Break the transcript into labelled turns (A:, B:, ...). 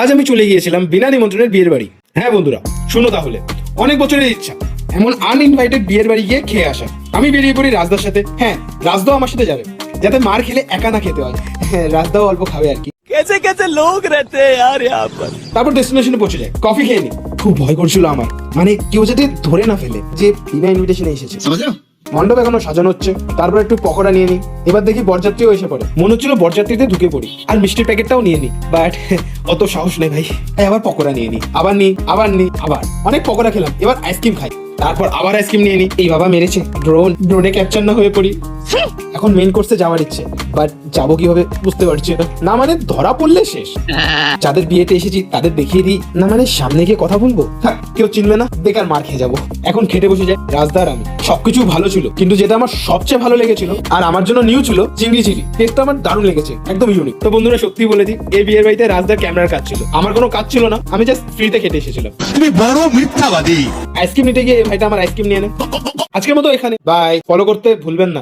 A: আজ আমি চলে গিয়েছিলাম বিনা নিমন্ত্রণের বিয়ের বাড়ি। হ্যাঁ বন্ধুরা, শুনো তাহলে, অনেক বছরের ইচ্ছা এমন আনইনভাইটেড বিয়ের বাড়ি গিয়ে খেয়ে আসা। আমি বেরিয়ে পড়ি রাজদার সাথে। হ্যাঁ, রাজদাও আমার সাথে যাবে, যাতে মার খেলে একা না খেতে হয়। হ্যাঁ, রাজদাও অল্প খাবে আর কি।
B: कैसे कैसे लोग रहते हैं यार यहाँ पर।
A: তারপর ডেস্টিনেশনে পৌঁছে যায়, কফি খেয়ে নি। খুব ভয় করছিল আমার, মানে কেউ যাতে ধরে না ফেলে যে বিনা ইনভিটেশনে এসেছে। মণ্ডপ এখনো সাজানো হচ্ছে, তারপর একটু পকোড়া নিয়ে নি। এবার দেখি বরযাত্রীও এসে পড়ে, মনে হচ্ছিল বরযাত্রীতে ঢুকে পড়ি আর মিষ্টির প্যাকেটটাও নিয়ে নি, বাট অত সাহস নেই ভাই। তাই আবার পকোড়া নিয়ে নি, আবার নি, আবার নি, আবার অনেক পকোড়া খেলাম। এবার আইসক্রিম খাই, তারপর আবার আইসক্রিম নিয়ে নি। এই বাবা মেরেছে, ড্রোনে ক্যাপচার না হয়ে পড়ি। এখন মেইন কোর্সে যাওয়ার ইচ্ছে, বাট যাবো কিভাবে বুঝতে পারছি না। না মানে ধরা পড়লে শেষ। যাদের বিয়েতে এসেছি তাদের দেখিয়ে দিই, না মানে সামনে গিয়ে কথা বলবো, থাক কেউ চিনবে না, বেকার মার খেয়ে যাবো। এখন খেতে বসে যায় রাজদার আমি। সবকিছু ভালো ছিল, কিন্তু যেটা আমার সবচেয়ে ভালো লেগেছিল আর আমার জন্য নিউ ছিল চিংড়ি চিলি। টেস্টটা আমার দারুণ লেগেছে, একদম ইউনিক। তো বন্ধুরা, সত্যি বলে দিই, এই বিয়ের বাড়িতে রাজদার ক্যামেরার কাজ ছিল, আমার কোনো কাজ ছিল না। আমি জাস্ট ফ্রিতে খেতে এসেছিলাম।
C: তুমি বড় মিথ্যাবাদী।
A: আইসক্রিম নিতে গিয়ে ভাইটা আমার আইসক্রিম নিয়ে নেয়। আজকের মতো এখানে বাই। ফলো করতে ভুলবেন না।